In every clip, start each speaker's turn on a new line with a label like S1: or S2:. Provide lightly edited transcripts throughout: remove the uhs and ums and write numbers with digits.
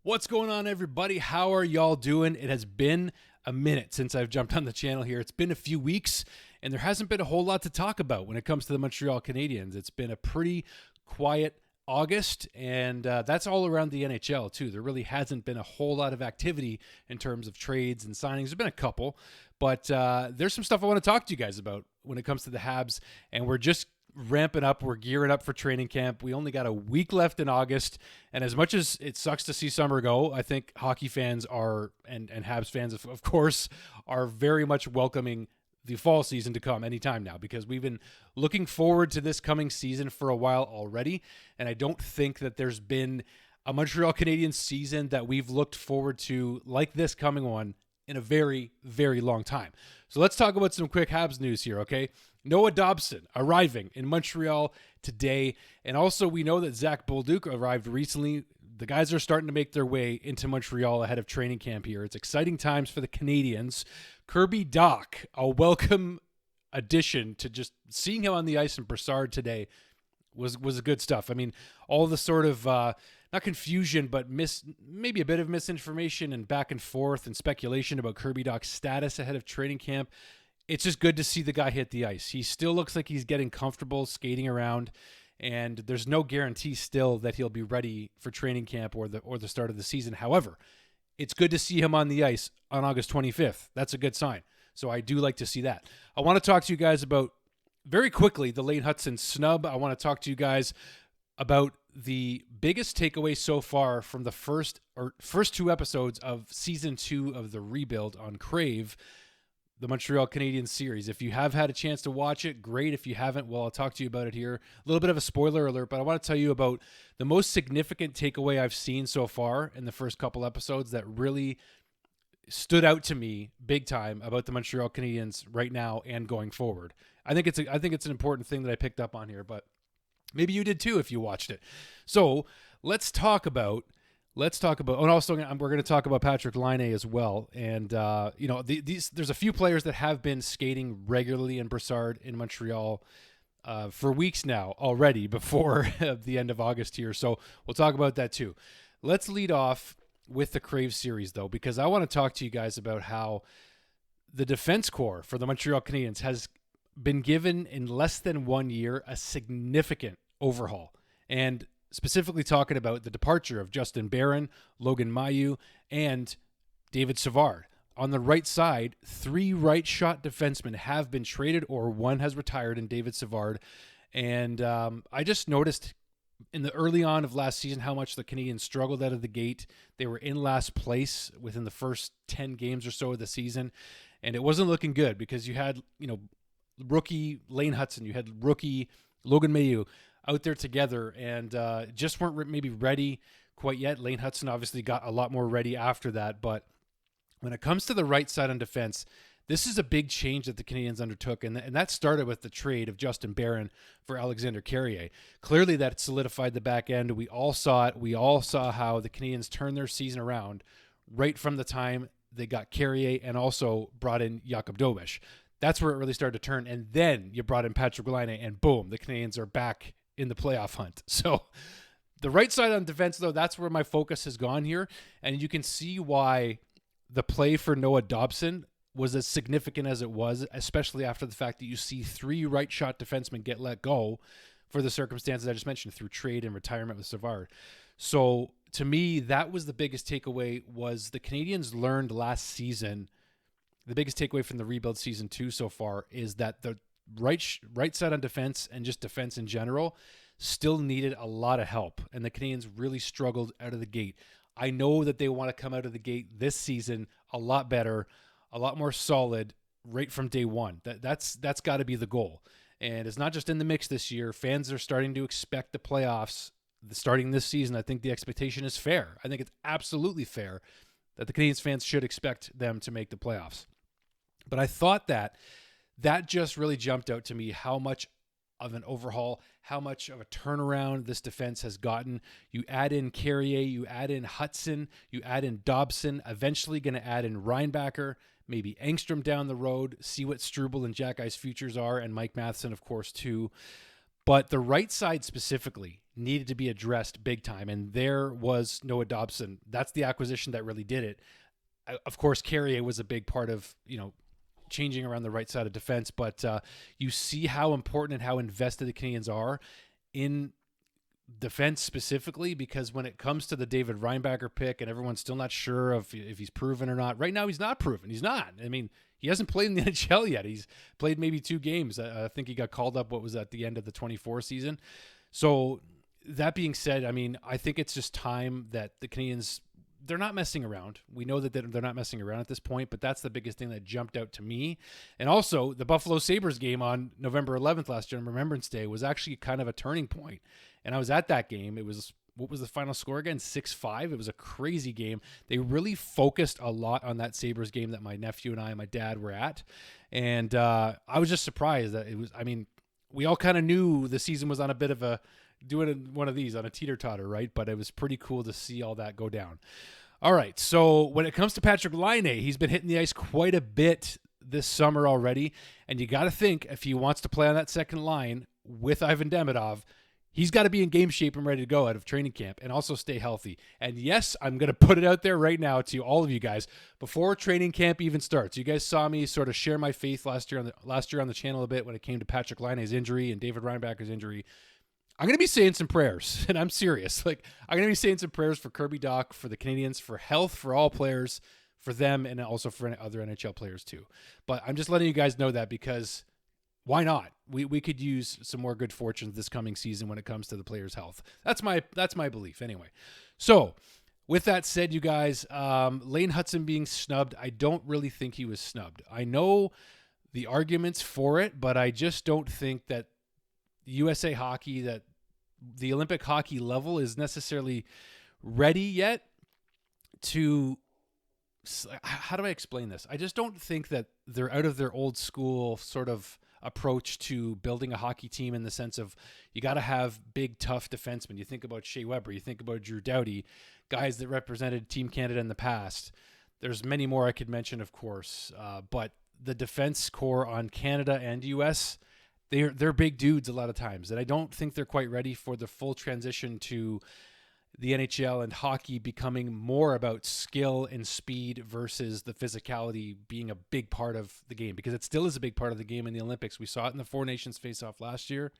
S1: What's going on, everybody? How are y'all doing? It has been a minute since I've jumped on the channel here. It's been a few weeks, and there hasn't been a whole lot to talk about when it comes to the Montreal Canadiens. It's been a pretty quiet August, and that's all around the NHL, too. There really hasn't been a whole lot of activity in terms of trades and signings. There's been a couple, but there's some stuff I want to talk to you guys about when it comes to the Habs, and we're just ramping up. We're gearing up for training camp. We only got a week left in August, and as much as it sucks to see summer go, I think hockey fans are, and Habs fans of course, are very much welcoming the fall season to come anytime now, because we've been looking forward to this coming season for a while already, and I don't think that there's been a Montreal Canadiens season that we've looked forward to like this coming one in a very, very long time. So let's talk about some quick Habs news here, okay? Noah Dobson arriving in Montreal today. And also, we know that Zach Bolduc arrived recently. The guys are starting to make their way into Montreal ahead of training camp here. It's exciting times for the Canadiens. Kirby Dach, a welcome addition to just seeing him on the ice in Brassard today was good stuff. I mean, all the sort of not confusion, but maybe a bit of misinformation and back and forth and speculation about Kirby Dach's status ahead of training camp. It's just good to see the guy hit the ice. He still looks like he's getting comfortable skating around, and there's no guarantee still that he'll be ready for training camp or the start of the season. However, it's good to see him on the ice on August 25th. That's a good sign. So I do like to see that. I want to talk to you guys about, very quickly, the Lane Hutson snub. I want to talk to you guys about the biggest takeaway so far from the first two episodes of season 2 of the Rebuild on Crave, the Montreal Canadiens series. If you have had a chance to watch it, great. If you haven't, well, I'll talk to you about it here. A little bit of a spoiler alert, but I want to tell you about the most significant takeaway I've seen so far in the first couple episodes that really stood out to me big time about the Montreal Canadiens right now and going forward. I think it's an important thing that I picked up on here, but maybe you did too if you watched it. So let's talk about, and also we're going to talk about Patrik Laine as well. And, there's a few players that have been skating regularly in Brassard in Montreal for weeks now already before the end of August here. So we'll talk about that too. Let's lead off with the Crave series though, because I want to talk to you guys about how the defense core for the Montreal Canadiens has been given in less than 1 year a significant overhaul. And specifically talking about the departure of Justin Barron, Logan Mailloux, and David Savard. On the right side, 3 right shot defensemen have been traded or one has retired in David Savard. And I just noticed in the early on of last season how much the Canadiens struggled out of the gate. They were in last place within the first 10 games or so of the season. And it wasn't looking good because you had, rookie Lane Hutson, you had rookie Logan Mailloux out there together and just weren't maybe ready quite yet. Lane Hutson obviously got a lot more ready after that. But when it comes to the right side on defense, this is a big change that the Canadiens undertook, and that started with the trade of Justin Barron for Alexander Carrier. Clearly that solidified the back end. We all saw it. We all saw how the Canadiens turned their season around right from the time they got Carrier and also brought in Jakub Dobson. That's where it really started to turn. And then you brought in Patrik Laine, and boom, the Canadiens are back in the playoff hunt. So the right side on defense, though, that's where my focus has gone here. And you can see why the play for Noah Dobson was as significant as it was, especially after the fact that you see 3 right shot defensemen get let go for the circumstances I just mentioned through trade and retirement with Savard. So to me, that was the biggest takeaway. Was the Canadiens learned last season. The biggest takeaway from the Rebuild season 2 so far is that the right side on defense and just defense in general still needed a lot of help, and the Canadiens really struggled out of the gate. I know that they want to come out of the gate this season a lot better, a lot more solid right from day one. That's got to be the goal, and it's not just in the mix this year. Fans are starting to expect the playoffs starting this season. I think the expectation is fair. I think it's absolutely fair that the Canadiens fans should expect them to make the playoffs. But I thought that just really jumped out to me, how much of an overhaul, how much of a turnaround this defense has gotten. You add in Carrier, you add in Hutson, you add in Dobson, eventually going to add in Reinbacher, maybe Engstrom down the road, see what Struble and Jack Ice futures are, and Mike Matheson, of course, too. But the right side specifically needed to be addressed big time. And there was Noah Dobson. That's the acquisition that really did it. Of course, Carrier was a big part of, changing around the right side of defense, but you see how important and how invested the Canadiens are in defense specifically, because when it comes to the David Reinbacher pick and everyone's still not sure if he's proven or not, right now he's not proven. He's not. I mean, he hasn't played in the NHL yet. He's played maybe 2 games. I think he got called up, what was at the end of the 24 season. So that being said, I mean, I think it's just time that the Canadiens, they're not messing around. We know that they're not messing around at this point, but that's the biggest thing that jumped out to me. And also the Buffalo Sabres game on November 11th last year on Remembrance Day was actually kind of a turning point. And I was at that game. It was, what was the final score again? 6-5. It was a crazy game. They really focused a lot on that Sabres game that my nephew and I and my dad were at. And I was just surprised that it was, I mean, we all kind of knew the season was on a bit of a, doing one of these on a teeter-totter, right? But it was pretty cool to see all that go down. All right, so when it comes to Patrik Laine, he's been hitting the ice quite a bit this summer already, and you got to think if he wants to play on that second line with Ivan Demidov, he's got to be in game shape and ready to go out of training camp and also stay healthy. And yes, I'm going to put it out there right now to all of you guys before training camp even starts. You guys saw me sort of share my faith last year on the channel a bit when it came to Patrik Laine's injury and David Reinbacher's injury. I'm going to be saying some prayers, and I'm serious. I'm going to be saying some prayers for Kirby Dach, for the Canadiens, for health, for all players, for them, and also for other NHL players too. But I'm just letting you guys know that because why not? We could use some more good fortune this coming season when it comes to the players' health. That's my belief anyway. So with that said, you guys, Lane Hutson being snubbed, I don't really think he was snubbed. I know the arguments for it, but I just don't think that USA Hockey, that the Olympic hockey level is necessarily ready yet to, how do I explain this? I just don't think that they're out of their old school sort of approach to building a hockey team in the sense of you got to have big, tough defensemen. You think about Shea Weber, you think about Drew Doughty, guys that represented Team Canada in the past. There's many more I could mention, of course, but the defense core on Canada and US, they're big dudes a lot of times, and I don't think they're quite ready for the full transition to the NHL and hockey becoming more about skill and speed versus the physicality being a big part of the game, because it still is a big part of the game in the Olympics. We saw it in the Four Nations face-off last year.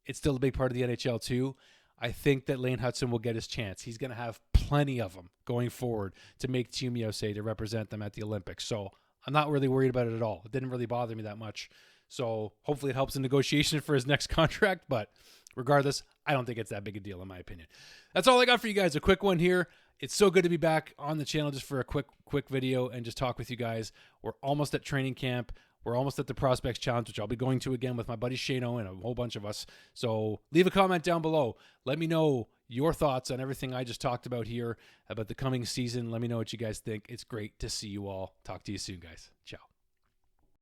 S1: It's still a big part of the NHL too. I think that Lane Hutson will get his chance. He's going to have plenty of them going forward to make Team USA to represent them at the Olympics. So I'm not really worried about it at all. It didn't really bother me that much. So hopefully it helps in negotiation for his next contract. But regardless, I don't think it's that big a deal in my opinion. That's all I got for you guys. A quick one here. It's so good to be back on the channel just for a quick video and just talk with you guys. We're almost at training camp. We're almost at the Prospects Challenge, which I'll be going to again with my buddy Shano and a whole bunch of us. So leave a comment down below. Let me know your thoughts on everything I just talked about here, about the coming season. Let me know what you guys think. It's great to see you all. Talk to you soon, guys. Ciao.